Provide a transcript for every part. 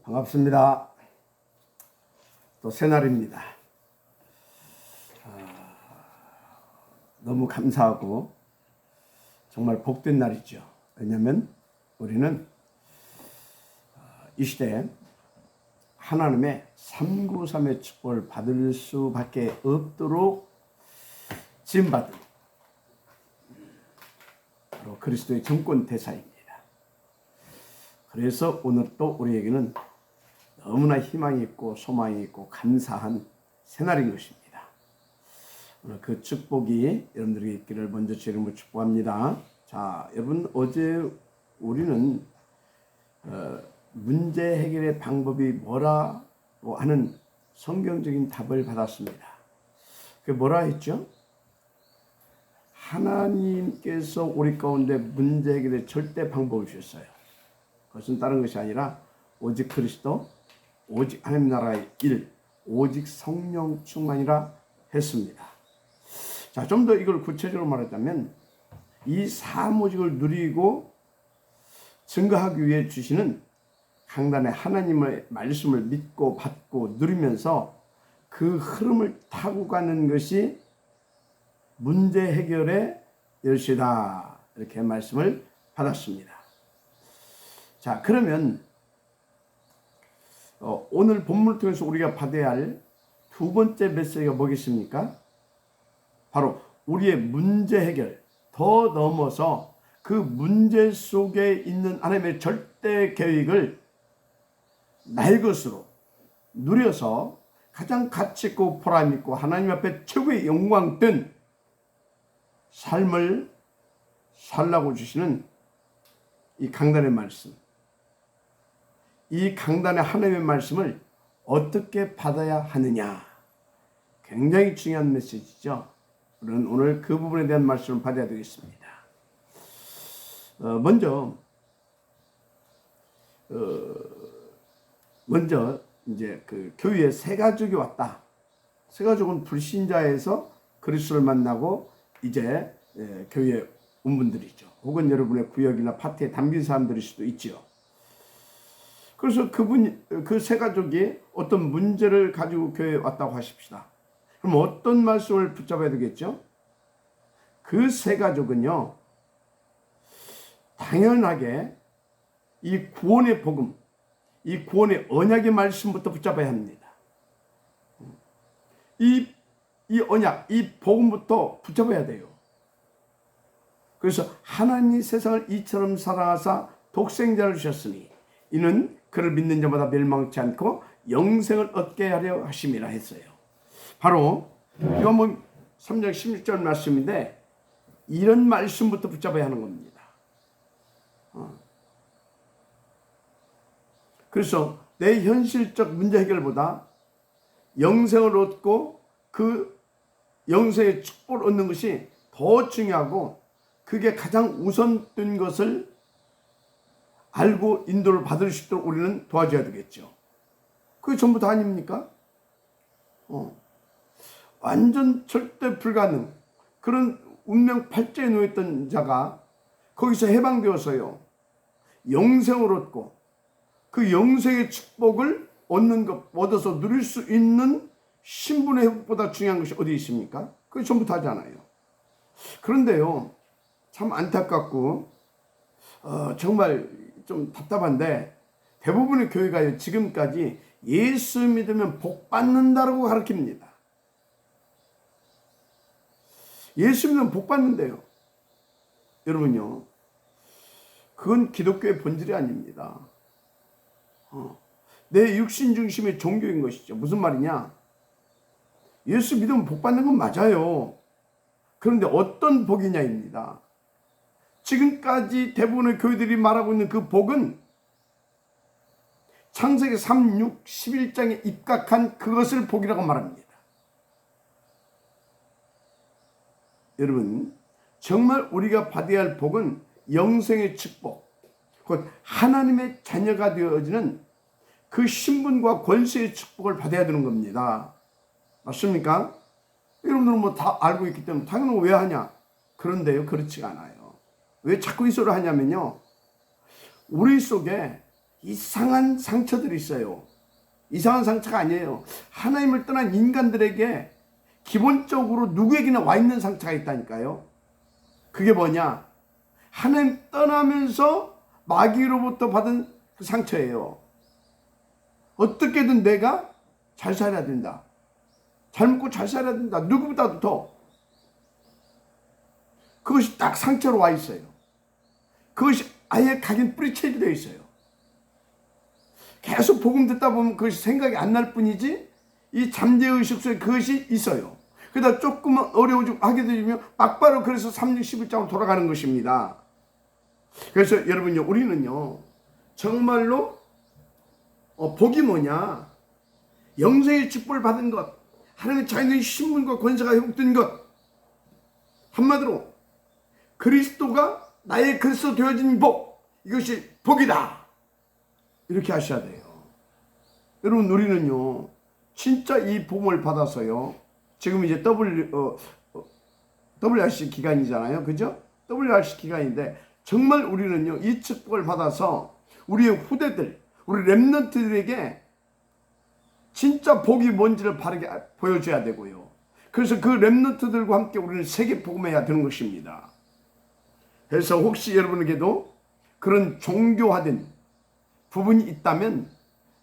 반갑습니다. 또 새날입니다. 너무 감사하고 정말 복된 날이죠. 왜냐하면 우리는 이 시대에 하나님의 393의 축복을 받을 수밖에 없도록 지음받은 바로 그리스도의 정권 대사입니다. 그래서 오늘 또 우리에게는 너무나 희망이 있고 소망이 있고 감사한 새날인 것입니다. 오늘 그 축복이 여러분들에게 있기를 먼저 제 이름으로 축복합니다. 자, 여러분, 어제 우리는 문제 해결의 방법이 뭐라고 하는 성경적인 답을 받았습니다. 그게 뭐라 했죠? 하나님께서 우리 가운데 문제 해결의 절대 방법을 주셨어요. 그것은 다른 것이 아니라 오직 그리스도, 오직 하나님 나라의 일, 오직 성령 충만이라 했습니다. 자, 좀 더 이걸 구체적으로 말하자면 이 사모직을 누리고 증거하기 위해 주시는 강단의 하나님의 말씀을 믿고 받고 누리면서 그 흐름을 타고 가는 것이 문제 해결의 열쇠다, 이렇게 말씀을 받았습니다. 자, 그러면 오늘 본문을 통해서 우리가 받아야 할 두 번째 메시지가 뭐겠습니까? 바로 우리의 문제 해결, 더 넘어서 그 문제 속에 있는 하나님의 절대 계획을 나의 것으로 누려서 가장 가치 있고 보람 있고 하나님 앞에 최고의 영광 된 삶을 살라고 주시는 이 강단의 말씀, 이 강단의 하나님의 말씀을 어떻게 받아야 하느냐, 굉장히 중요한 메시지죠. 우리는 오늘 그 부분에 대한 말씀을 받아야 되겠습니다. 먼저 이제 그 교회에 새 가족이 왔다. 새 가족은 불신자에서 그리스도를 만나고 이제 교회에 온 분들이죠. 혹은 여러분의 구역이나 파트에 담긴 사람들일 수도 있지요. 그래서 그 새 가족이 어떤 문제를 가지고 교회에 왔다고 하십시다. 그럼 어떤 말씀을 붙잡아야 되겠죠? 그 새 가족은요, 당연하게 이 구원의 복음, 이 구원의 언약의 말씀부터 붙잡아야 합니다. 이 언약, 이 복음부터 붙잡아야 돼요. 그래서 하나님이 세상을 이처럼 사랑하사 독생자를 주셨으니 이는 그를 믿는 자마다 멸망치 않고 영생을 얻게 하려 하심이라 했어요. 바로 요한복음 3장 16절 말씀인데 이런 말씀부터 붙잡아야 하는 겁니다. 그래서 내 현실적 문제 해결보다 영생을 얻고 그 영생의 축복을 얻는 것이 더 중요하고 그게 가장 우선된 것을 알고 인도를 받을 수 있도록 우리는 도와줘야 되겠죠. 그게 전부 다 아닙니까? 완전 절대 불가능, 그런 운명 팔자에 놓였던 자가 거기서 해방되어서요, 영생을 얻고 그 영생의 축복을 얻어서 누릴 수 있는 신분의 회복보다 중요한 것이 어디 있습니까? 그게 전부 다잖아요. 그런데요, 참 안타깝고 정말 좀 답답한데 대부분의 교회가 지금까지 예수 믿으면 복 받는다라고 가르칩니다. 예수 믿으면 복 받는데요. 여러분요, 그건 기독교의 본질이 아닙니다. 내 육신 중심의 종교인 것이죠. 무슨 말이냐? 예수 믿으면 복 받는 건 맞아요. 그런데 어떤 복이냐입니다. 지금까지 대부분의 교회들이 말하고 있는 그 복은 창세기 3, 6, 11장에 입각한 그것을 복이라고 말합니다. 여러분, 정말 우리가 받아야 할 복은 영생의 축복, 곧 하나님의 자녀가 되어지는 그 신분과 권세의 축복을 받아야 되는 겁니다. 맞습니까? 여러분들은 뭐 다 알고 있기 때문에 당연히 왜 하냐? 그런데요, 그렇지가 않아요. 왜 자꾸 이 소리를 하냐면요, 우리 속에 이상한 상처들이 있어요. 이상한 상처가 아니에요. 하나님을 떠난 인간들에게 기본적으로 누구에게나 와 있는 상처가 있다니까요. 그게 뭐냐? 하나님 떠나면서 마귀로부터 받은 그 상처예요. 어떻게든 내가 잘 살아야 된다. 잘 먹고 잘 살아야 된다. 누구보다도 더. 그것이 딱 상처로 와 있어요. 그것이 아예 각인 뿌리채게 되어 있어요. 계속 복음 듣다 보면 그것이 생각이 안 날 뿐이지 이 잠재의식 속에 그것이 있어요. 그러다 조금만 어려워지고 하게 되면 막바로 그래서 361장으로 돌아가는 것입니다. 그래서 여러분요, 우리는요 정말로 복이 뭐냐? 영생의 축복을 받은 것, 하나님의 자연의 신분과 권세가 회복된 것, 한마디로 그리스도가 나의 그리스도 되어진 복, 이것이 복이다, 이렇게 하셔야 돼요. 여러분, 우리는요 진짜 이 복을 받아서요, 지금 이제 WRC 기간이잖아요, 그죠? WRC 기간인데 정말 우리는요 이 축복을 받아서 우리의 후대들, 우리 렘넌트들에게 진짜 복이 뭔지를 바르게 보여줘야 되고요. 그래서 그 렘넌트들과 함께 우리는 세계 복음해야 되는 것입니다. 그래서 혹시 여러분에게도 그런 종교화된 부분이 있다면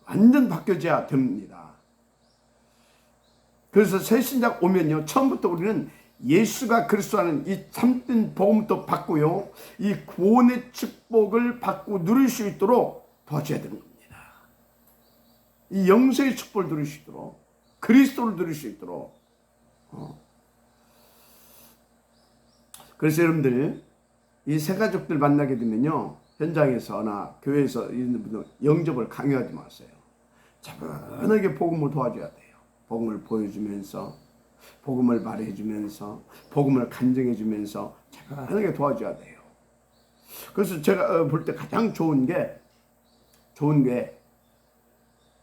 완전 바뀌어져야 됩니다. 그래서 새 신약 오면요, 처음부터 우리는 예수가 그리스도라는 이 참된 복음부터 받고요, 이 구원의 축복을 받고 누릴 수 있도록 도와줘야 되는 겁니다. 이 영생의 축복을 누릴 수 있도록, 그리스도를 누릴 수 있도록. 그래서 여러분들 이 세 가족들 만나게 되면요, 현장에서나 교회에서 있는 분들 영접을 강요하지 마세요. 차분하게 복음을 도와줘야 돼요. 복음을 보여주면서, 복음을 말해주면서, 복음을 간증해주면서 차분하게 도와줘야 돼요. 그래서 제가 볼 때 가장 좋은 게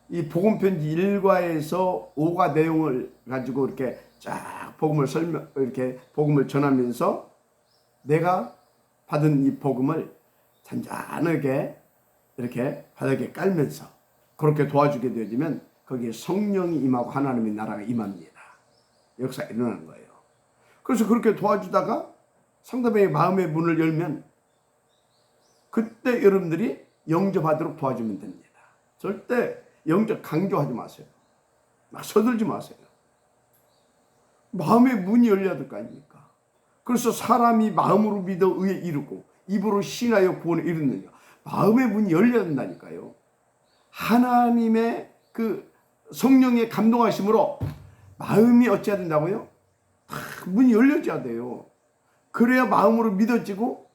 이 복음편지 1과에서 5과 내용을 가지고 이렇게 쫙 이렇게 복음을 전하면서 내가 받은 이 복음을 잔잔하게 이렇게 바닥에 깔면서 그렇게 도와주게 되어지면 거기에 성령이 임하고 하나님의 나라가 임합니다. 역사가 일어나는 거예요. 그래서 그렇게 도와주다가 상대방의 마음의 문을 열면 그때 여러분들이 영접하도록 도와주면 됩니다. 절대 영접 강조하지 마세요. 막 서둘지 마세요. 마음의 문이 열려야 될 거 아닙니까? 그래서 사람이 마음으로 믿어 의에 이르고 입으로 신하여 구원에 이르느냐. 마음의 문이 열려야 된다니까요. 하나님의 그 성령의 감동하심으로 마음이 어찌해야 된다고요? 문이 열려져야 돼요. 그래야 마음으로 믿어지고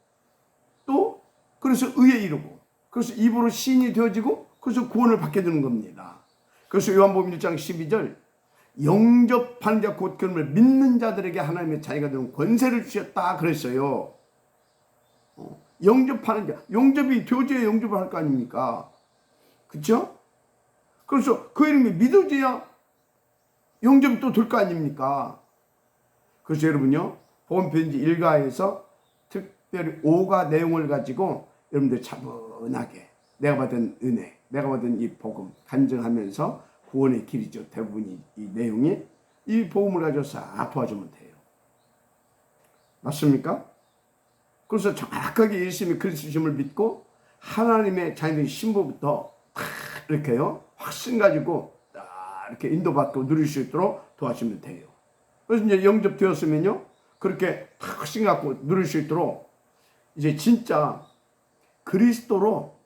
또 그래서 의에 이르고 그래서 입으로 시인이 되어지고 그래서 구원을 받게 되는 겁니다. 그래서 요한복음 1장 12절 영접하는 자 곧 그름을 믿는 자들에게 하나님의 자녀가 되는 권세를 주셨다 그랬어요. 영접하는 자, 영접이 되어져야 영접을 할 거 아닙니까? 그렇죠? 그래서 그 이름이 믿어져야 영접이 또 될 거 아닙니까? 그래서 여러분요, 복음편지 1과에서 특별히 5과 내용을 가지고 여러분들 차분하게 내가 받은 은혜, 내가 받은 이 복음 간증하면서 구원의 길이죠. 대부분이 이 내용이 이 복음을 가지고 싹 도와주면 돼요. 맞습니까? 그래서 정확하게 예수님의 그리스도심을 믿고 하나님의 자녀된 신부부터 이렇게요 확신 가지고 이렇게 인도받고 누릴 수 있도록 도와주면 돼요. 그래서 이제 영접되었으면요 그렇게 확신 갖고 누릴 수 있도록 이제 진짜 그리스도로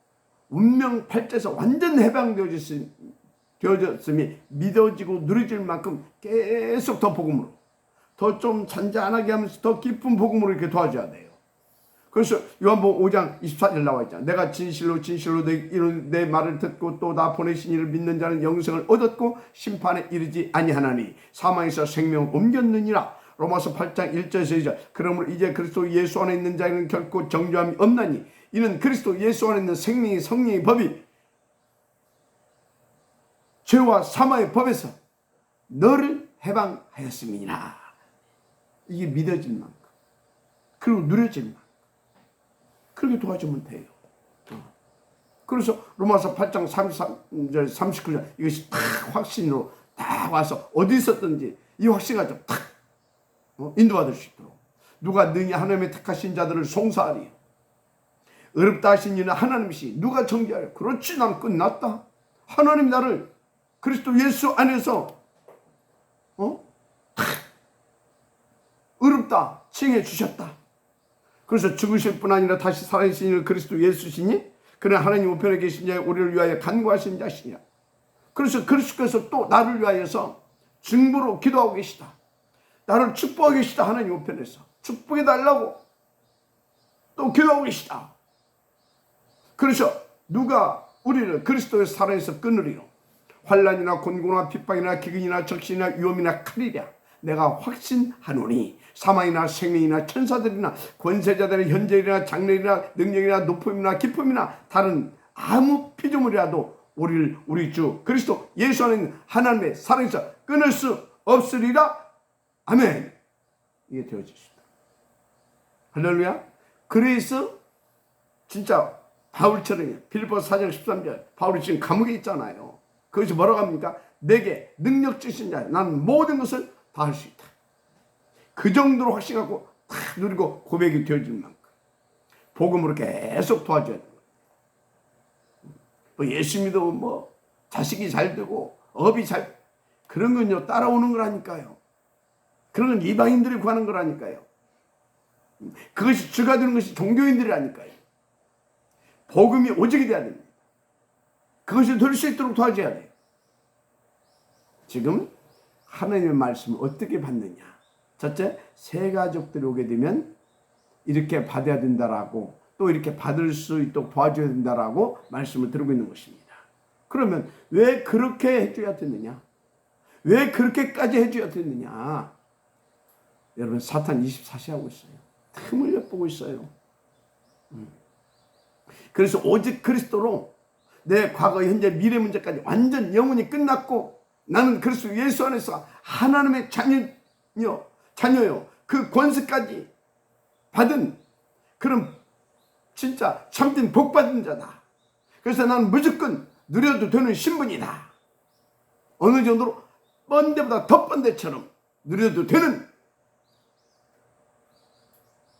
운명 팔자에서 완전 해방되어졌음이 믿어지고 누려질 만큼 계속 더 복음으로 더 좀 잔잔하게 하면서 더 깊은 복음으로 이렇게 도와줘야 돼요. 그래서 요한복음 5장 24절 나와 있잖아. 내가 진실로 내 말을 듣고 또 나 보내신 이를 믿는 자는 영생을 얻었고 심판에 이르지 아니하나니 사망에서 생명을 옮겼느니라. 로마서 8장 1절에서 2절 그러므로 이제 그리스도 예수 안에 있는 자에는 결코 정죄함이 없나니 이는 그리스도 예수 안에 있는 생명의 성령의 법이 죄와 사망의 법에서 너를 해방하였음이니라. 이게 믿어질 만큼 그리고 누려질 만큼 그렇게 도와주면 돼요. 그래서 로마서 8장 33절 39절 이것이 딱 확신으로 딱 와서 어디 있었든지 이 확신 가지고 딱 인도받을 수 있도록 누가 능히 하나님의 택하신 자들을 송사하리. 어렵다 하신 이는 하나님이시 누가 정죄하려. 그렇지, 난 끝났다. 하나님 나를 그리스도 예수 안에서 어렵다 칭해 주셨다. 그래서 죽으실 뿐 아니라 다시 살아계신 이는 그리스도 예수시니 그는 하나님 우편에 계신 자의 우리를 위하여 간구하신 자시냐. 그래서 그리스도께서 또 나를 위하여서 중보로 기도하고 계시다. 나를 축복하고 계시다. 하나님 우편에서 축복해 달라고 또 기도하고 계시다. 그래서 누가 우리를 그리스도의 사랑에서 끊으리요. 환난이나 곤고나 핍박이나 기근이나 적신이나 위험이나 칼이랴. 내가 확신하노니 사망이나 생명이나 천사들이나 권세자들의 현재이나 장래이나 능력이나 높음이나 기쁨이나 다른 아무 피조물이라도 우리를 우리 주 그리스도 예수 안에 있는 하나님의 사랑에서 끊을 수 없으리라. 아멘. 이게 되어지십니다. 할렐루야. 그래서 진짜 바울처럼 빌립보서 4장 13절 바울이 지금 감옥에 있잖아요. 거기서 뭐라고 합니까? 내게 능력 주신 자 나는 모든 것을 다 할 수 있다. 그 정도로 확신하고 다 누리고 고백이 되어질 만큼 복음으로 계속 도와줘야 돼요. 뭐 예수 믿어 뭐 자식이 잘 되고 업이 잘 그런 건요 따라오는 거라니까요. 그런 건 이방인들이 구하는 거라니까요. 그것이 주가 되는 것이 종교인들이라니까요. 복음이 오직이 돼야 됩니다. 그것이 될 수 있도록 도와줘야 돼요. 지금 하나님의 말씀을 어떻게 받느냐. 첫째, 새 가족들이 오게 되면 이렇게 받아야 된다라고 또 이렇게 받을 수 있도록 도와줘야 된다라고 말씀을 드리고 있는 것입니다. 그러면 왜 그렇게 해줘야 되느냐? 왜 그렇게까지 해줘야 되느냐? 여러분 사탄 24시 하고 있어요. 틈을 엿보고 있어요. 그래서 오직 그리스도로 내 과거, 현재, 미래 문제까지 완전 영원히 끝났고 나는 그리스도 예수 안에서 하나님의 자녀요. 그 권세까지 받은 그런 진짜 참된 복받은 자다. 그래서 나는 무조건 누려도 되는 신분이다. 어느 정도로 뻔 데보다 더 뻔 데처럼 누려도 되는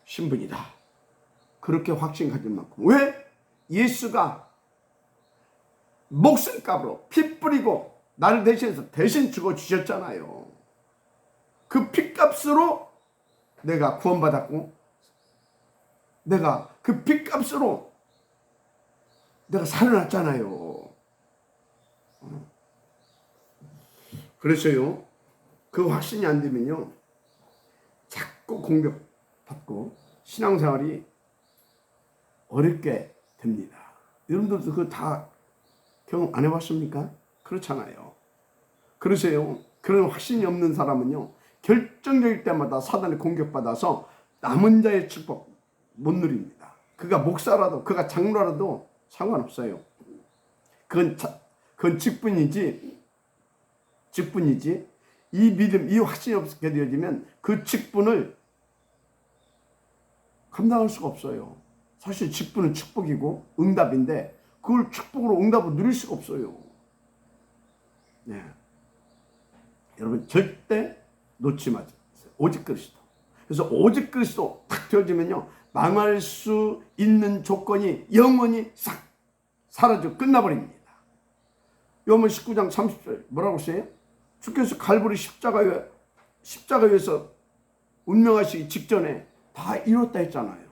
신분이다. 그렇게 확신 가질 만큼. 왜? 예수가 목숨값으로 피 뿌리고 나를 대신해서 대신 죽어주셨잖아요. 그 피값으로 내가 구원받았고 내가 그 피값으로 내가 살아났잖아요. 그래서요 그 확신이 안 되면요 자꾸 공격받고 신앙생활이 어렵게 됩니다. 여러분들도 그거 다 경험 안 해봤습니까? 그렇잖아요. 그러세요. 그런 확신이 없는 사람은요 결정적일 때마다 사단에 공격받아서 남은 자의 축복 못 누립니다. 그가 목사라도 그가 장로라도 상관없어요. 그건 직분이지 이 믿음 이 확신이 없게 되어지면 그 직분을 감당할 수가 없어요. 사실 직분은 축복이고 응답인데 그걸 축복으로 응답으로 누릴 수가 없어요. 네. 여러분 절대 놓지 마세요. 오직 그리스도. 그래서 오직 그리스도 딱 되어지면요 망할 수 있는 조건이 영원히 싹 사라져 끝나버립니다. 요한복음 19장 30절 뭐라고 써요? 주께서 갈보리 십자가 위에서 운명하시기 직전에 다 이뤘다 했잖아요.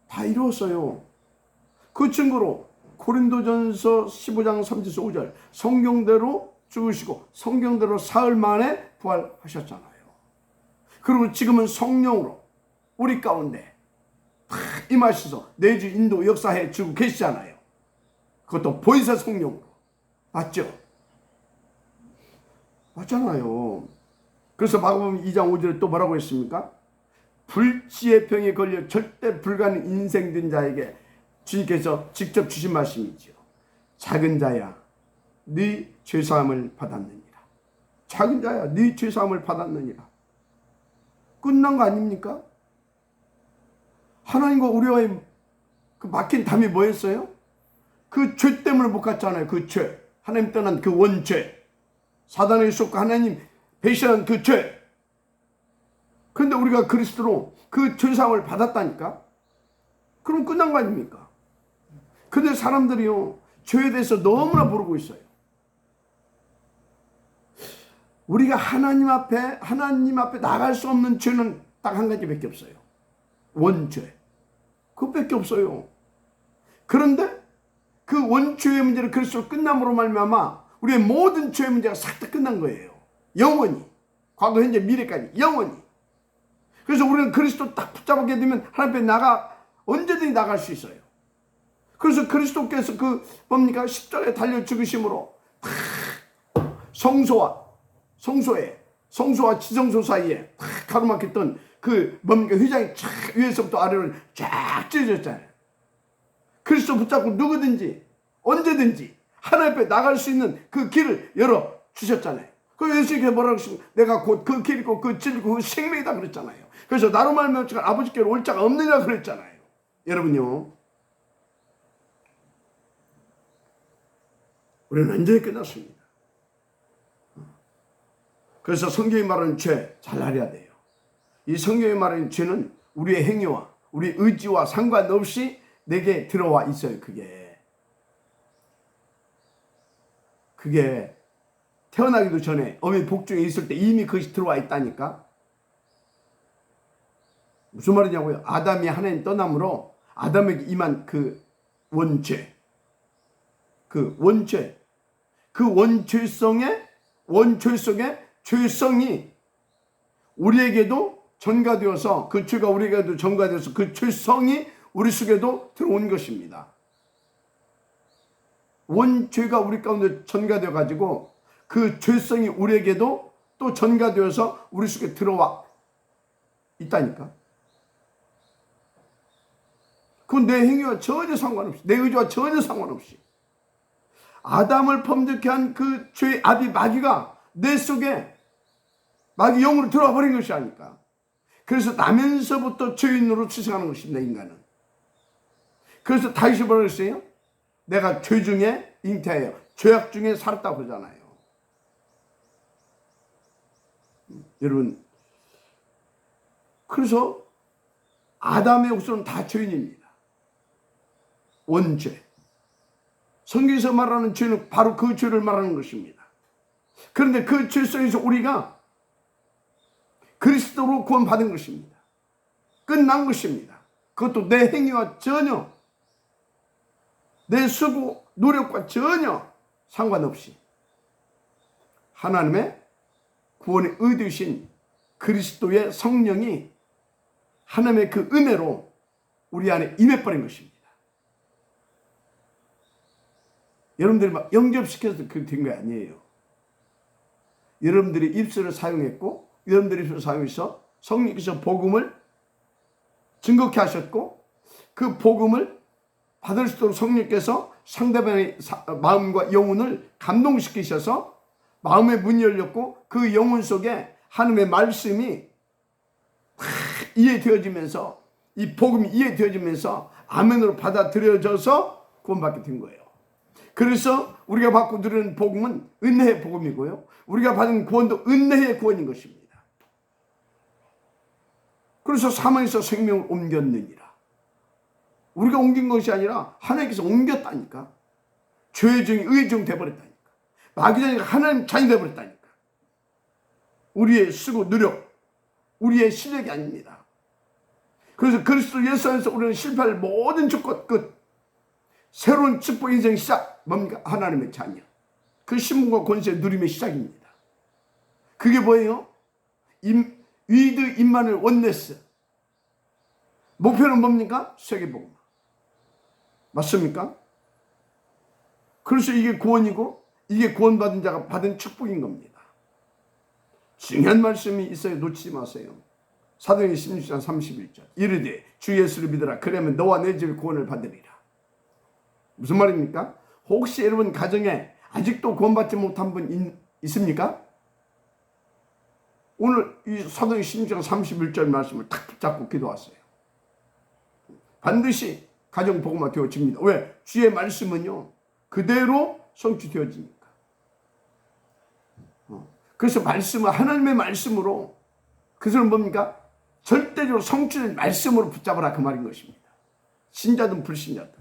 다 이루었어요. 그 증거로 고린도전서 15장 3절에서 5절 성경대로 죽으시고 성경대로 사흘 만에 부활하셨잖아요. 그리고 지금은 성령으로 우리 가운데 임하셔서 내주 인도 역사해 주고 계시잖아요. 그것도 보이사 성령으로. 맞죠? 맞잖아요. 그래서 마가복음 2장 5절에 또 뭐라고 했습니까? 불치의 병에 걸려 절대 불가능 인생된 자에게 주님께서 직접 주신 말씀이지요. 작은 자야 네 죄사함을 받았느니라. 작은 자야 네 죄사함을 받았느니라. 끝난 거 아닙니까? 하나님과 우리와의 그 막힌 담이 뭐였어요? 그 죄 때문에 못 갔잖아요. 그 죄. 하나님 떠난 그 원죄. 사단에게 속고 하나님 배신한 그 죄. 그런데 우리가 그리스도로 그 죄사함을 받았다니까? 그럼 끝난 거 아닙니까? 근데 사람들이요, 죄에 대해서 너무나 모르고 있어요. 우리가 하나님 앞에 나갈 수 없는 죄는 딱 한 가지밖에 없어요. 원죄. 그것밖에 없어요. 그런데 그 원죄의 문제를 그리스도 끝남으로 말미암아 우리의 모든 죄의 문제가 싹 다 끝난 거예요. 영원히. 과거, 현재, 미래까지 영원히. 그래서 우리는 그리스도 딱 붙잡게 되면 하나님 앞에 언제든지 나갈 수 있어요. 그래서 그리스도께서 십자가에 달려 죽으심으로 성소와 지성소 사이에 탁 가로막혔던 휘장이 쫙 위에서부터 아래로 쫙 찢어졌잖아요. 그리스도 붙잡고 누구든지 언제든지 하나님 앞에 나갈 수 있는 그 길을 열어 주셨잖아요. 그 예수님께서 뭐라고 하시고 내가 곧 그 길이고 그 진리고 그 생명이다 그랬잖아요. 그래서 나로 말미암아 아버지께로 올 자가 없느냐 그랬잖아요. 여러분요, 우리는 완전히 끝났습니다. 그래서 성경이 말하는 죄 잘 알아야 돼요. 이 성경이 말하는 죄는 우리의 행위와 우리 의지와 상관없이 내게 들어와 있어요. 그게 태어나기도 전에 어머니 복중에 있을 때 이미 그것이 들어와 있다니까. 무슨 말이냐고요? 아담이 하나님 떠남으로 아담에게 임한 그 원죄, 그 원죄 속에 죄성이 우리에게도 전가되어서 그 죄가 우리에게도 전가되어서 그 죄성이 우리 속에도 들어온 것입니다. 원죄가 우리 가운데 전가되어 가지고 그 죄성이 우리에게도 또 전가되어서 우리 속에 들어와 있다니까. 그건 내 행위와 전혀 상관없이, 내 의지와 전혀 상관없이 아담을 범죄케 한 그 죄의 아비 마귀가 내 속에 마귀 영으로 들어와 버린 것이 아닐까. 그래서 나면서부터 죄인으로 출생하는 것입니다, 인간은. 그래서 다윗이 뭐라고 했어요? 내가 죄 중에 잉태하여 죄악 중에 살았다고 그러잖아요. 여러분, 그래서 아담의 후손은 다 죄인입니다. 원죄. 성경에서 말하는 죄는 바로 그 죄를 말하는 것입니다. 그런데 그 죄 속에서 우리가 그리스도로 구원받은 것입니다. 끝난 것입니다. 그것도 내 행위와 전혀, 내 수고, 노력과 전혀 상관없이 하나님의 구원의 의도이신 그리스도의 성령이 하나님의 그 은혜로 우리 안에 임해버린 것입니다. 여러분들이 막 영접시켜서 그렇게 된 게 아니에요. 여러분들이 입술을 사용했고, 여러분들이 입술을 사용해서 성령께서 복음을 증거케 하셨고, 그 복음을 받을 수 있도록 성령께서 상대방의 마음과 영혼을 감동시키셔서 마음의 문이 열렸고, 그 영혼 속에 하나님의 말씀이 이해되어지면서, 이 복음이 이해되어지면서 아멘으로 받아들여져서 구원받게 된 거예요. 그래서 우리가 받고 들은 복음은 은혜의 복음이고요, 우리가 받은 구원도 은혜의 구원인 것입니다. 그래서 사망에서 생명을 옮겼느니라. 우리가 옮긴 것이 아니라 하나님께서 옮겼다니까. 죄의 종이 의의 종 되어버렸다니까. 마귀자니까 하나님 자녀 되어버렸다니까. 우리의 수고 노력, 우리의 실력이 아닙니다. 그래서 그리스도 예수 안에서 우리는 실패할 모든 조건 끝. 새로운 축복 인생 시작. 뭡니까? 하나님의 자녀. 그 신분과 권세의 누림의 시작입니다. 그게 뭐예요? 위드 임마누엘 원네스. 목표는 뭡니까? 세계복음. 맞습니까? 그래서 이게 구원이고, 이게 구원받은 자가 받은 축복인 겁니다. 중요한 말씀이 있어요. 놓치지 마세요. 사도행전 16장 31절. 이르되 주 예수를 믿으라. 그러면 너와 내 집이 구원을 받으리라. 무슨 말입니까? 혹시 여러분 가정에 아직도 구원받지 못한 분 있습니까? 오늘 이 사도행전 16장 31절 말씀을 탁 붙잡고 기도하세요. 반드시 가정 복음화 되어집니다. 왜? 주의 말씀은요 그대로 성취되어지니까. 그래서 말씀은 하나님의 말씀으로, 그것은 뭡니까? 절대적으로 성취된 말씀으로 붙잡아라 그 말인 것입니다. 신자든 불신자든.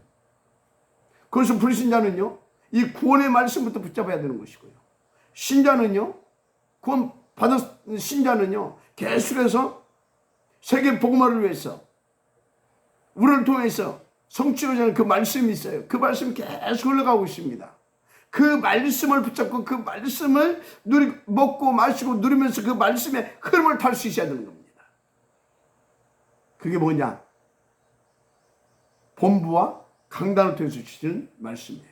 그래서 불신자는요 이 구원의 말씀부터 붙잡아야 되는 것이고요, 신자는요, 구원 받은 신자는요 계속해서 세계 복음화를 위해서 우리를 통해서 성취하는 그 말씀이 있어요. 그 말씀이 계속 흘러가고 있습니다. 그 말씀을 붙잡고 그 말씀을 먹고 마시고 누리면서 그 말씀의 흐름을 탈 수 있어야 되는 겁니다. 그게 뭐냐? 본부와 강단을 통해서 주시는 말씀이에요.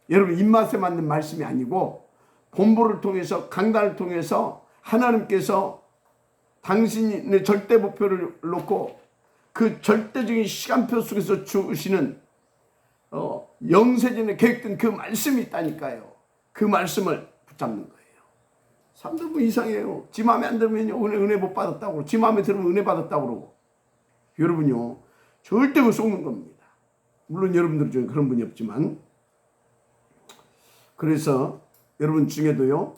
여러분 입맛에 맞는 말씀이 아니고 본부를 통해서 강단을 통해서 하나님께서 당신의 절대 목표를 놓고 그 절대적인 시간표 속에서 주시는 영세전에 계획된 그 말씀이 있다니까요. 그 말씀을 붙잡는 거예요. 사람들 뭐 이상해요. 지 마음에 안 들으면 은혜 못 받았다고 그러고, 지 마음에 들으면 은혜 받았다고 그러고. 여러분요 절대 그 속는 겁니다. 물론 여러분들 중에 그런 분이 없지만. 그래서 여러분 중에도요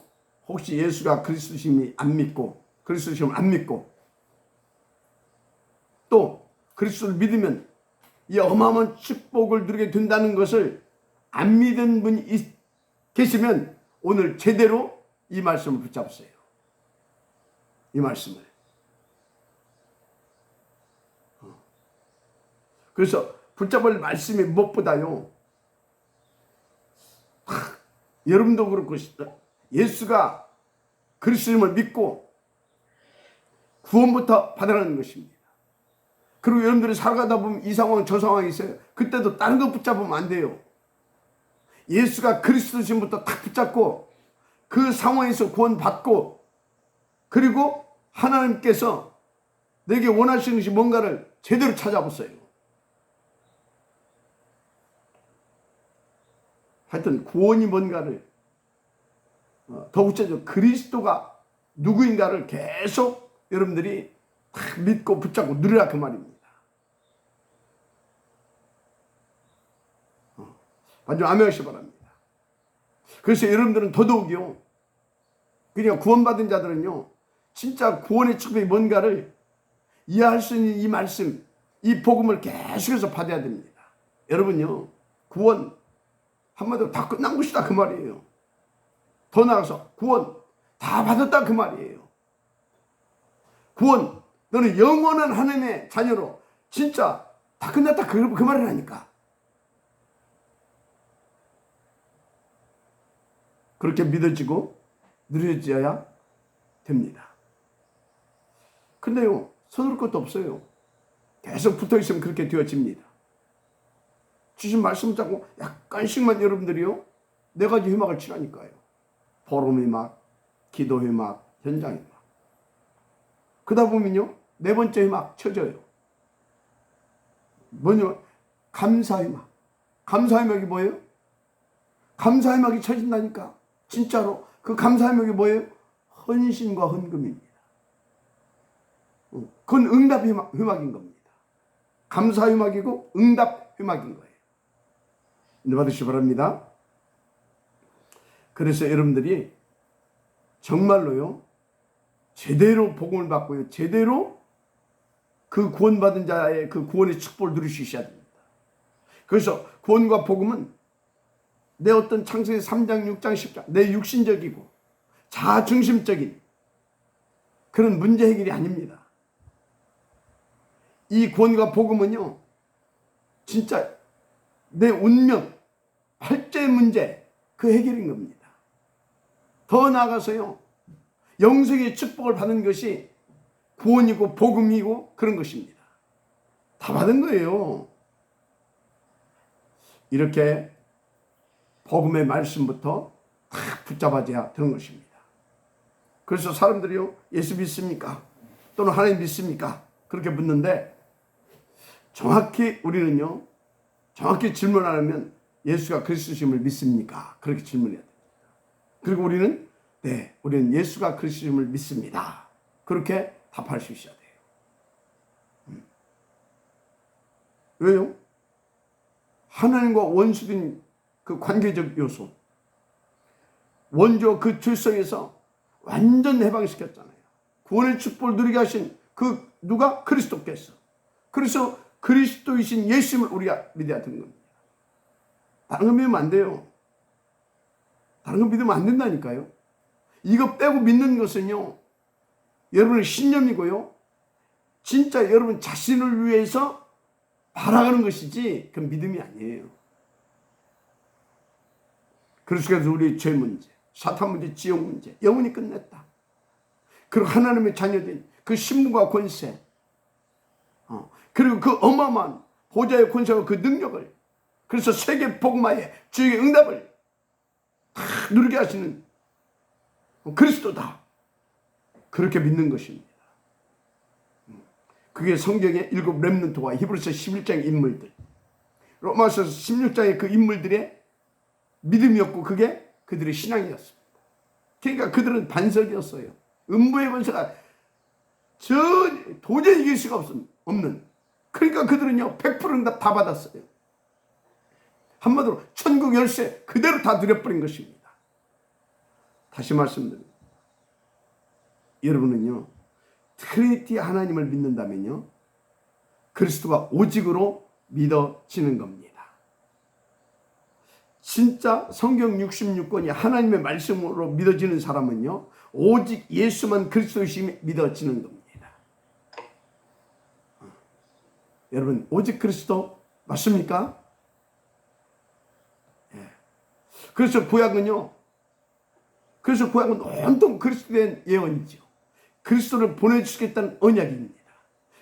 혹시 예수가 그리스도심이 안 믿고, 그리스도심을 안 믿고 또 그리스도를 믿으면 이 어마어마한 축복을 누리게 된다는 것을 안 믿은 분이 계시면 오늘 제대로 이 말씀을 붙잡으세요. 이 말씀을. 그래서 붙잡을 말씀이 무엇보다요, 여러분도 그렇고 예수가 그리스도임을 믿고 구원부터 받아라는 것입니다. 그리고 여러분들이 살아가다 보면 이 상황 저 상황이 있어요. 그때도 다른 거 붙잡으면 안 돼요. 예수가 그리스도심부터 딱 붙잡고 그 상황에서 구원받고, 그리고 하나님께서 내게 원하시는 것이 뭔가를 제대로 찾아보세요. 하여튼 구원이 뭔가를 더 구체적으로 그리스도가 누구인가를 계속 여러분들이 딱 믿고 붙잡고 누리라 그 말입니다. 반드시 아멘하시기 바랍니다. 그래서 여러분들은 더더욱이요, 그냥 구원받은 자들은요 진짜 구원의 축복이 뭔가를 이해할 수 있는 이 말씀, 이 복음을 계속해서 받아야 됩니다. 여러분요 구원 한마디로 다 끝난 것이다 그 말이에요. 더 나아가서 구원 다 받았다 그 말이에요. 구원, 너는 영원한 하나님의 자녀로 진짜 다 끝났다 그 말이라니까. 그렇게 믿어지고 누려져야 됩니다. 근데요 서두를 것도 없어요. 계속 붙어있으면 그렇게 되어집니다. 주신 말씀 잡고 약간씩만 여러분들이요 네 가지 회막을 치라니까요. 보름 회막, 기도 회막, 현장 회막. 그러다 보면요 네 번째 회막 쳐져요. 뭐냐? 감사 회막. 감사 회막이 뭐예요? 감사 회막이 쳐진다니까. 진짜로 그 감사 회막이 뭐예요? 헌신과 헌금입니다. 그건 응답 회막인 겁니다. 감사 회막이고 응답 회막인 거예요. 네, 받으시기 바랍니다. 그래서 여러분들이 정말로요 제대로 복음을 받고요 제대로 그 구원받은 자의 그 구원의 축복을 누리셔야 됩니다. 그래서 구원과 복음은 내 어떤 창세기 3장 6장 10장 내 육신적이고 자아중심적인 그런 문제 해결이 아닙니다. 이 구원과 복음은요 진짜 내 운명, 팔자의 문제 그 해결인 겁니다. 더 나아가서요 영생의 축복을 받는 것이 구원이고 복음이고 그런 것입니다. 다 받은 거예요. 이렇게 복음의 말씀부터 다 붙잡아줘야 되는 것입니다. 그래서 사람들이요 예수 믿습니까? 또는 하나님 믿습니까? 그렇게 묻는데 정확히 우리는요 정확히 질문 안 하면 예수가 그리스도심을 믿습니까? 그렇게 질문해야 됩니다. 그리고 우리는 네, 우리는 예수가 그리스도심을 믿습니다. 그렇게 답할 수 있어야 돼요. 왜요? 하나님과 원수된 그 관계적 요소, 원조 그 질서에서 완전 해방시켰잖아요. 구원의 축복을 누리게 하신 그 누가? 그리스도께서. 그래서 그리스도이신 예수님을 우리가 믿어야 되는 겁니다. 다른 거 믿으면 안 돼요. 다른 거 믿으면 안 된다니까요. 이거 빼고 믿는 것은요, 여러분의 신념이고요, 진짜 여러분 자신을 위해서 바라가는 것이지 그 믿음이 아니에요. 그래서 우리 죄 문제, 사탄 문제, 지옥 문제 영원히 끝냈다. 그리고 하나님의 자녀된 그 신분과 권세, 그리고 그 어마어마한 보좌의 권세와 그 능력을, 그래서 세계 복마의 주의 응답을 다 누리게 하시는 그리스도다. 그렇게 믿는 것입니다. 그게 성경의 7 렘넌트와 히브리서 11장의 인물들, 로마서 16장의 그 인물들의 믿음이었고, 그게 그들의 신앙이었습니다. 그러니까 그들은 반석이었어요. 음부의 권세가 도저히 이길 수가 없는. 그러니까 그들은요 100% 응답 다 받았어요. 한마디로 천국 열쇠 그대로 다 누려버린 것입니다. 다시 말씀드립니다. 여러분은요 트리니티 하나님을 믿는다면요 그리스도가 오직으로 믿어지는 겁니다. 진짜 성경 66권이 하나님의 말씀으로 믿어지는 사람은요 오직 예수만 그리스도이심이 믿어지는 겁니다. 여러분 오직 그리스도 맞습니까? 예. 그래서 구약은 온통 그리스도에 대한 예언이죠. 그리스도를 보내주시겠다는 언약입니다.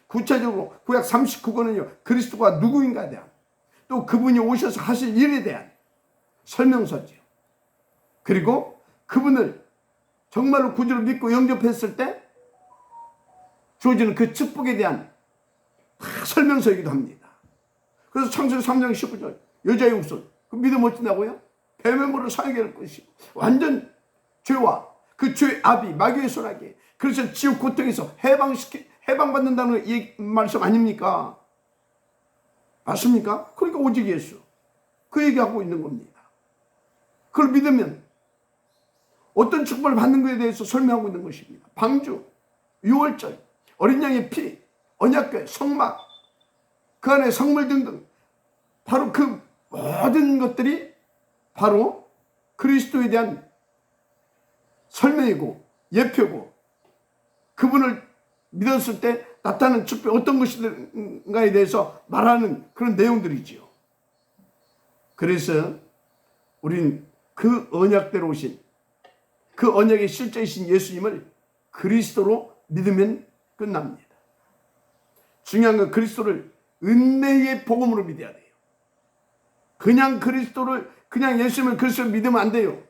구체적으로 구약 39권은요 그리스도가 누구인가에 대한, 또 그분이 오셔서 하실 일에 대한 설명서죠. 그리고 그분을 정말로 구주로 믿고 영접했을 때 주어지는 그 축복에 대한 설명서이기도 합니다. 그래서 창세기 3장 19절 여자의 후손, 그 믿음 어찌나고요? 뱀의 물을 사에게 할 것이 완전 죄와 그 죄의 아비 마귀의 손아귀, 그래서 지옥 고통에서 해방받는다는 이 말씀 아닙니까? 맞습니까? 그러니까 오직 예수 그 얘기하고 있는 겁니다. 그걸 믿으면 어떤 축복을 받는 것에 대해서 설명하고 있는 것입니다. 방주, 유월절, 어린 양의 피, 언약궤, 성막, 그 안에 성물 등등, 바로 그 모든 것들이 바로 그리스도에 대한 설명이고 예표고, 그분을 믿었을 때 나타나는 축복 어떤 것인가에 대해서 말하는 그런 내용들이지요. 그래서 우린 그 언약대로 오신, 그 언약의 실제이신 예수님을 그리스도로 믿으면 끝납니다. 중요한 건 그리스도를 은혜의 복음으로 믿어야 돼요. 그냥 예수님을 그리스도를 믿으면 안 돼요.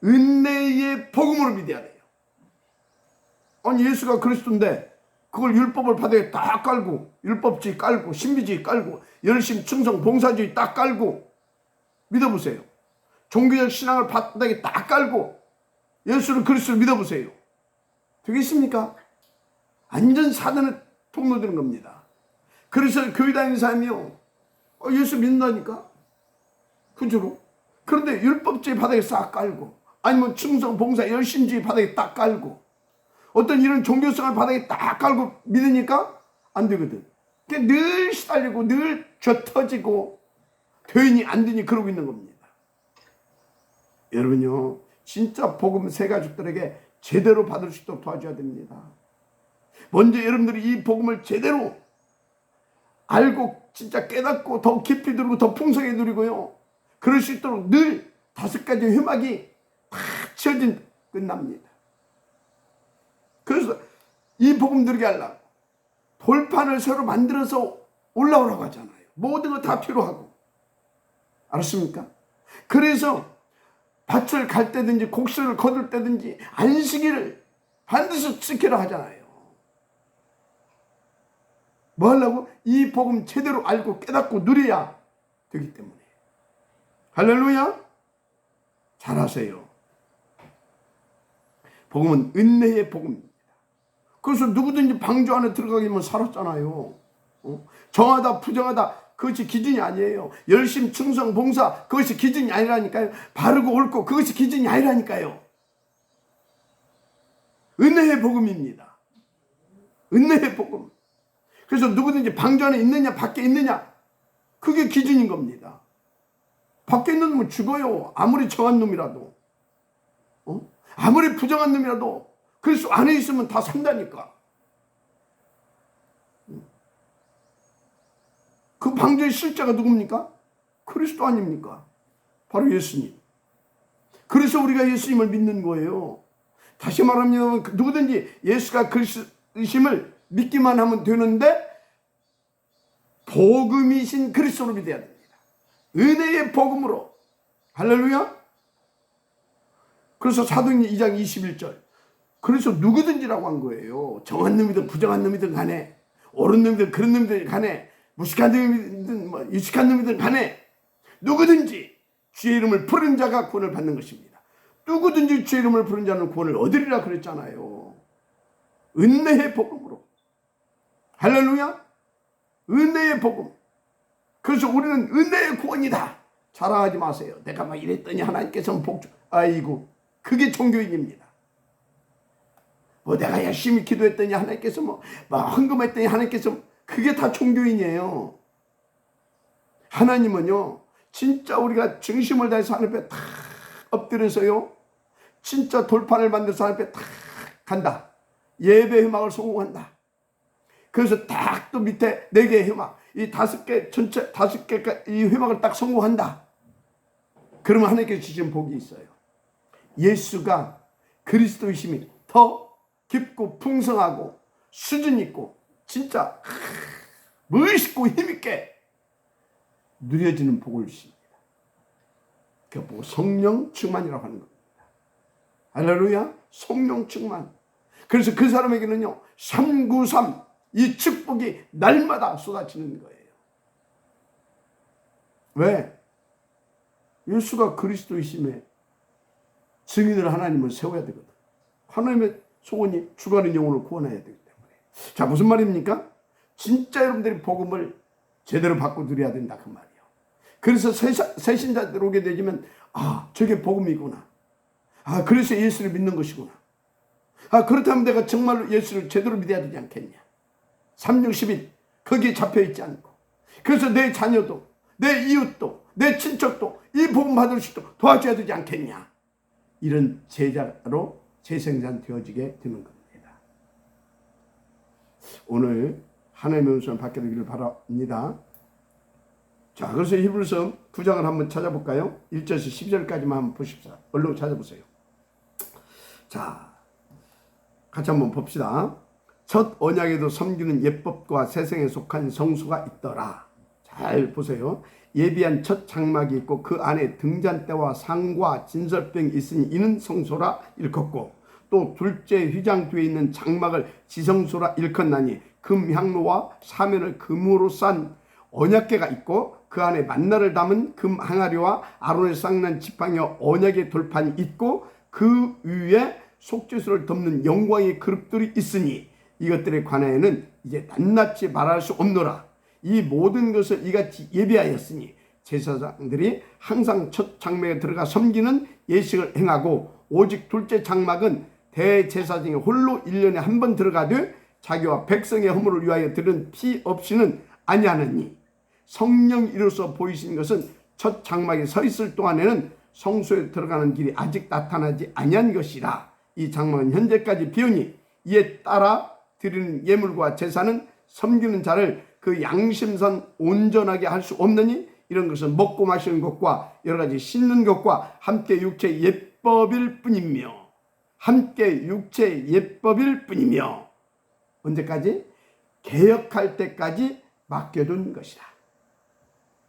은혜의 복음으로 믿어야 돼요. 아니 예수가 그리스도인데 그걸 율법을 바닥에 딱 깔고, 율법주의 깔고, 신비주의 깔고, 열심, 충성, 봉사주의 딱 깔고 믿어보세요. 종교적 신앙을 바닥에 딱 깔고 예수를 그리스도를 믿어보세요. 되겠습니까? 완전 사단에 통로되는 겁니다. 그래서 교회 다니는 사람이요 예수 믿는다니까 그저로. 그런데 율법주의 바닥에 싹 깔고, 아니면 충성, 봉사, 열심주의 바닥에 딱 깔고, 어떤 이런 종교성을 바닥에 딱 깔고 믿으니까 안 되거든. 늘 시달리고 늘 쥐어터지고 되니 안 되니 그러고 있는 겁니다. 여러분요 진짜 복음 새 가족들에게 제대로 받을 수 있도록 도와줘야 됩니다. 먼저 여러분들이 이 복음을 제대로 알고 진짜 깨닫고 더 깊이 누리고 더 풍성하게 누리고요, 그럴 수 있도록 늘 5가지 회막이 탁 치어진 끝납니다. 그래서 이 복음 누리게 하려고 돌판을 새로 만들어서 올라오라고 하잖아요. 모든 거 다 필요하고. 알았습니까? 그래서 밭을 갈 때든지 곡식을 거둘 때든지 안식일을 반드시 지키라 하잖아요. 뭐 하려고? 이 복음 제대로 알고 깨닫고 누려야 되기 때문에. 할렐루야. 잘하세요. 복음은 은혜의 복음입니다. 그래서 누구든지 방주 안에 들어가기만 살았잖아요. 정하다 부정하다 그것이 기준이 아니에요. 열심 충성 봉사 그것이 기준이 아니라니까요. 바르고 옳고 그것이 기준이 아니라니까요. 은혜의 복음입니다. 은혜의 복음. 그래서 누구든지 방주 안에 있느냐 밖에 있느냐 그게 기준인 겁니다. 밖에 있는 놈은 죽어요. 아무리 정한 놈이라도. 아무리 부정한 놈이라도 그리스도 안에 있으면 다 산다니까. 그 방주의 실제가 누굽니까? 그리스도 아닙니까? 바로 예수님. 그래서 우리가 예수님을 믿는 거예요. 다시 말하면 누구든지 예수가 그리스도심을 믿기만 하면 되는데 복음이신 그리스도를 믿어야 됩니다. 은혜의 복음으로. 할렐루야. 그래서 사도행전 2장 21절 그래서 누구든지라고 한 거예요. 정한 놈이든 부정한 놈이든 간에 옳은 놈이든 그런 놈이든 간에 무식한 놈이든 유식한 놈이든 간에 누구든지 주의 이름을 부른 자가 구원을 받는 것입니다. 누구든지 주의 이름을 부른 자는 구원을 얻으리라 그랬잖아요. 은혜의 복음으로. 할렐루야. 은혜의 복음. 그래서 우리는 은혜의 구원이다. 자랑하지 마세요. 내가 막 이랬더니 하나님께서는 아이고 그게 종교인입니다. 내가 열심히 기도했더니 하나님께서 헌금했더니 하나님께서 그게 다 종교인이에요. 하나님은요 진짜 우리가 중심을 다해서 하나님 앞에 탁 엎드려서요 진짜 돌판을 만들어서 하나님 앞에 탁 간다. 예배 회막을 성공한다. 그래서 딱 또 밑에 4개의 회막 이 5개 전체 5개 이 회막을 딱 성공한다. 그러면 하나님께서 주신 복이 있어요. 예수가 그리스도이심이 더 깊고 풍성하고 수준 있고 진짜 멋있고 힘있게 누려지는 복을 주십니다. 그 복 성령 충만이라고 하는 겁니다. 할렐루야. 성령 충만. 그래서 그 사람에게는요 393 이 축복이 날마다 쏟아지는 거예요. 왜? 예수가 그리스도이심에 증인을 하나님을 세워야 되거든. 하나님의 소원이 죽어가는 영혼을 구원해야 되기 때문에. 자, 무슨 말입니까? 진짜 여러분들이 복음을 제대로 받고 누려야 된다 그 말이에요. 그래서 새신자들 오게 되면 저게 복음이구나. 그래서 예수를 믿는 것이구나. 그렇다면 내가 정말로 예수를 제대로 믿어야 되지 않겠냐. 360일 거기에 잡혀있지 않고 그래서 내 자녀도 내 이웃도 내 친척도 이 복음 받을 수 있도록 도와줘야 되지 않겠냐. 이런 제자로 재생산 되어지게 되는 겁니다. 오늘 하나님의 은총을 받게 되기를 바랍니다. 자, 그래서 히브리서 9장을 한번 찾아볼까요? 1절에서 10절까지만 한번 보십시오. 얼른 찾아보세요. 자, 같이 한번 봅시다. 첫 언약에도 섬기는 예법과 세상에 속한 성수가 있더라. 잘 보세요. 예비한 첫 장막이 있고 그 안에 등잔대와 상과 진설병이 있으니 이는 성소라 일컫고 또 둘째 휘장 뒤에 있는 장막을 지성소라 일컫나니 금향로와 사면을 금으로 싼 언약궤가 있고 그 안에 만나를 담은 금 항아리와 아론의 쌍난 지팡이와 언약의 돌판이 있고 그 위에 속죄소를 덮는 영광의 그릇들이 있으니 이것들에 관하여는 이제 낱낱이 말할 수 없노라. 이 모든 것을 이같이 예비하였으니 제사장들이 항상 첫 장막에 들어가 섬기는 예식을 행하고 오직 둘째 장막은 대제사장이 홀로 1년에 한 번 들어가되 자기와 백성의 허물을 위하여 들은 피 없이는 아니하느니 성령이 이로써 보이신 것은 첫 장막에 서 있을 동안에는 성소에 들어가는 길이 아직 나타나지 아니한 것이라. 이 장막은 현재까지 비우니 이에 따라 드리는 예물과 제사는 섬기는 자를 그 양심선 온전하게 할 수 없느니 이런 것은 먹고 마시는 것과 여러 가지 씻는 것과 함께 육체의 예법일 뿐이며 함께 육체의 예법일 뿐이며 언제까지? 개혁할 때까지 맡겨둔 것이다.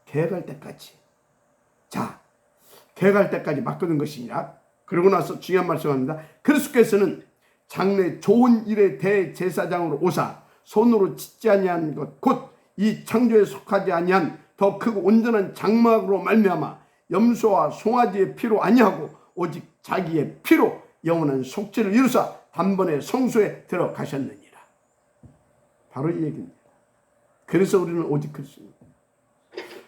개혁할 때까지. 자, 개혁할 때까지 맡겨둔 것이냐. 그러고 나서 중요한 말씀합니다. 그리스도께서는 장래 좋은 일의 대제사장으로 오사 손으로 짓지 아니한 것 곧 이 창조에 속하지 아니한 더 크고 온전한 장막으로 말미암아 염소와 송아지의 피로 아니하고 오직 자기의 피로 영원한 속죄를 이루사 단번에 성소에 들어가셨느니라. 바로 이 얘기입니다. 그래서 우리는 오직 그리스도입니다.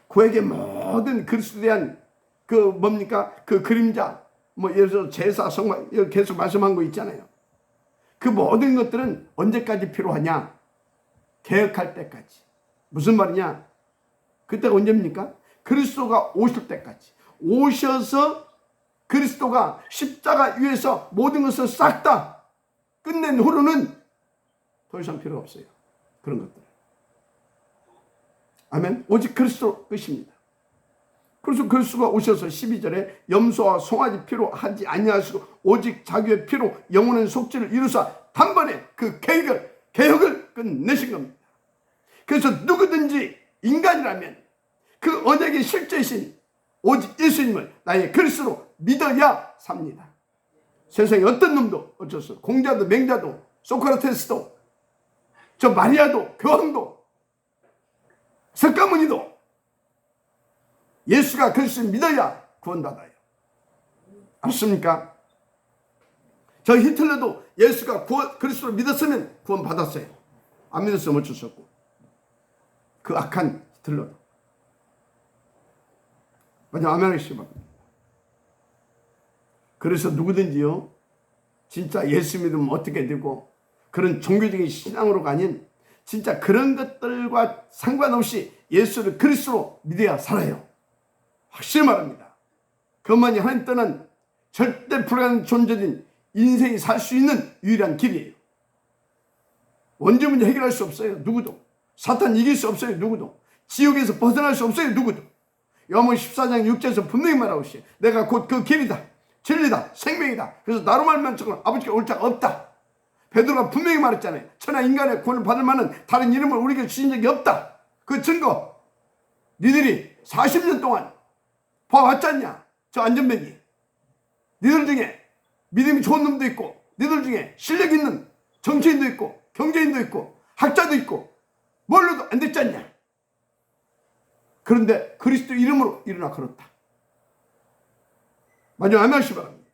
그에게 모든 그리스도에 대한 그 뭡니까? 그 그림자, 뭐 예를 들어 제사, 성막, 계속 말씀한 거 있잖아요. 그 모든 것들은 언제까지 필요하냐? 개혁할 때까지. 무슨 말이냐? 그때가 언제입니까? 그리스도가 오실 때까지. 오셔서 그리스도가 십자가 위에서 모든 것을 싹 다 끝낸 후로는 더 이상 필요 없어요. 그런 것들. 아멘. 오직 그리스도 끝입니다. 그래서 그리스도가 오셔서 12절에 염소와 송아지 피로 하지 아니하시고 오직 자기의 피로 영원한 속죄를 이루사 단번에 그 개혁을 끝내신 겁니다. 그래서 누구든지 인간이라면 그 언약의 실제이신 오직 예수님을 나의 그리스도로 믿어야 삽니다. 세상에 어떤 놈도 어쩔 수 없어. 공자도 맹자도 소크라테스도 저 마리아도 교황도 석가모니도 예수가 그리스도를 믿어야 구원받아요. 맞습니까? 저 히틀러도 예수가 그리스도를 믿었으면 구원받았어요. 안 믿었으면 어쩔 수 없고. 그 악한 히틀러도. 맞아, 아멘. 그래서 누구든지요, 진짜 예수 믿으면 어떻게 되고, 그런 종교적인 신앙으로가 아닌, 진짜 그런 것들과 상관없이 예수를 그리스도로 믿어야 살아요. 확실히 말합니다. 그것만이 하나님 떠난 절대 불가능한 존재인 인생이 살 수 있는 유일한 길이에요. 원죄 문제 해결할 수 없어요. 누구도. 사탄 이길 수 없어요. 누구도. 지옥에서 벗어날 수 없어요. 누구도. 요한복음 14장 6절에서 분명히 말하고 있어요. 내가 곧 그 길이다. 진리다. 생명이다. 그래서 나로 말미암아 아버지께 올 자가 없다. 베드로가 분명히 말했잖아요. 천하 인간의 구원을 받을 만한 다른 이름을 우리에게 주신 적이 없다. 그 증거 니들이 40년 동안 봐왔잖냐. 저 안전뱅이. 니들 중에 믿음이 좋은 놈도 있고 니들 중에 실력 있는 정치인도 있고 경제인도 있고 학자도 있고 뭘로도 안 됐지 않냐. 그런데 그리스도 이름으로 일어나 걸었다. 마지막 아멘하시기 바랍니다.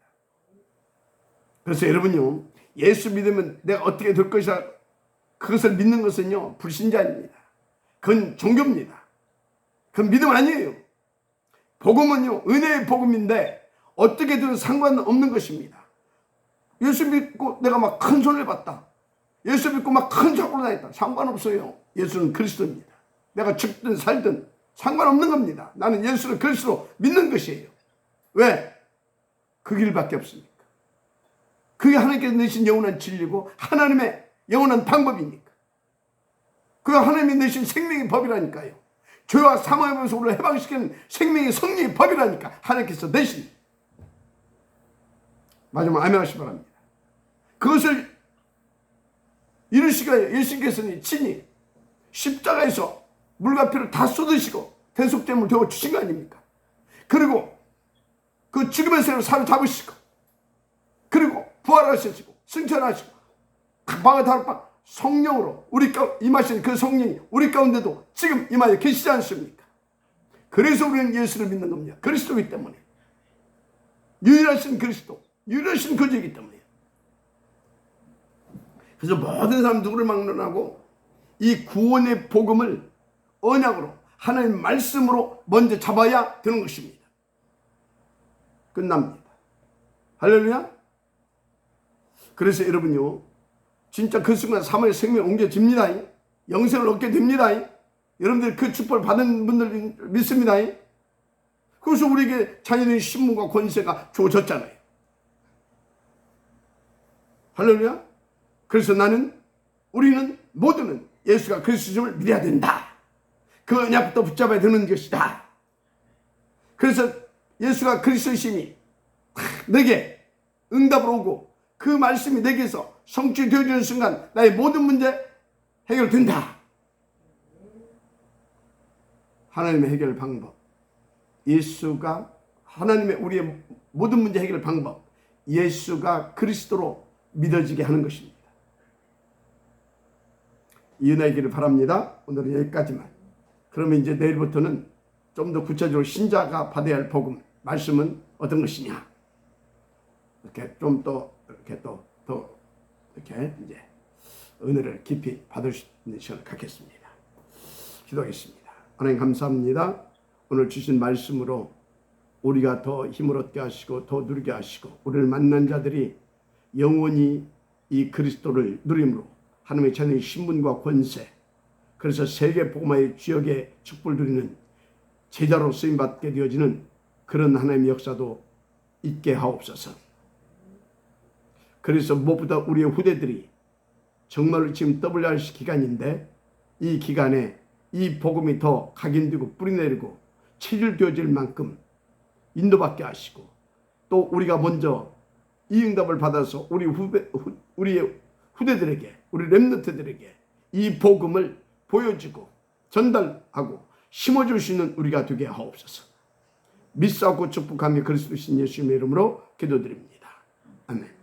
그래서 여러분요, 예수 믿으면 내가 어떻게 될 것이다, 그것을 믿는 것은요 불신자입니다. 그건 종교입니다. 그건 믿음 아니에요. 복음은요 은혜의 복음인데 어떻게든 상관없는 것입니다. 예수 믿고 내가 막 큰 손을 봤다, 예수 믿고 막 큰 사고로 다녔다, 상관없어요. 예수는 그리스도입니다. 내가 죽든 살든 상관없는 겁니다. 나는 예수를 그리스도로 믿는 것이에요. 왜? 그 길밖에 없으니까. 그게 하나님께서 내신 영원한 진리고 하나님의 영원한 방법이니까. 그게 하나님이 내신 생명의 법이라니까요. 죄와 사망에서 우리를 해방시키는 생명의 성령의 법이라니까 하나님께서 내신. 마지막 아멘 하시기 바랍니다. 그것을 이루시기가 예수님께서는 친히 십자가에서 물과 피를 다 쏟으시고 대속제물 되어 주신 거 아닙니까? 그리고 그 죽음의 세를 사로잡으시고 그리고 부활하시고 승천하시고 방을 다락방 성령으로 우리 임하신 그 성령이 우리 가운데도 지금 임하여 계시지 않습니까? 그래서 우리는 예수를 믿는 겁니다. 그리스도이기 때문에. 유일하신 그리스도, 유일하신 거지이기 때문에. 그래서 모든 사람 누구를 막론하고 이 구원의 복음을 언약으로 하나님 말씀으로 먼저 잡아야 되는 것입니다. 끝납니다. 할렐루야. 그래서 여러분요, 진짜 그 순간 사망의 생명이 옮겨집니다. 영생을 얻게 됩니다. 여러분들 그 축복을 받은 분들 믿습니다. 그래서 우리에게 자녀들의 신분과 권세가 주어졌잖아요. 할렐루야. 그래서 우리는 모두는 예수가 그리스도임을 믿어야 된다. 그 언약부터 붙잡아야 되는 것이다. 그래서 예수가 그리스도이심이 내게 응답으로 오고 그 말씀이 내게서 성취되어지는 순간 나의 모든 문제 해결된다. 하나님의 해결 방법, 예수가 하나님의 우리의 모든 문제 해결 방법, 예수가 그리스도로 믿어지게 하는 것입니다. 이 은혜이기를 바랍니다. 오늘은 여기까지만. 그러면 이제 내일부터는 좀 더 구체적으로 신자가 받아야 할 복음, 말씀은 어떤 것이냐, 이렇게 좀 더 이렇게 더 이렇게 이제 은혜를 깊이 받을 수 있는 시간을 갖겠습니다. 기도하겠습니다. 하나님 감사합니다. 오늘 주신 말씀으로 우리가 더 힘을 얻게 하시고 더 누리게 하시고 우리를 만난 자들이 영원히 이 그리스도를 누림으로 하나님의 자녀의 신분과 권세, 그래서 세계 복음화의 지역의 축복을 누리는 제자로 쓰임받게 되어지는 그런 하나님의 역사도 있게 하옵소서. 그래서 무엇보다 우리의 후대들이 정말로 지금 WRC 기간인데 이 기간에 이 복음이 더 각인되고 뿌리내리고 체질되어질 만큼 인도받게 하시고 또 우리가 먼저 이 응답을 받아서 우리의 후대들에게 우리 렘넌트들에게 이 복음을 보여주고 전달하고 심어줄 수 있는 우리가 되게 하옵소서. 믿사옵고 축복하며 그리스도 신 예수님의 이름으로 기도드립니다. 아멘.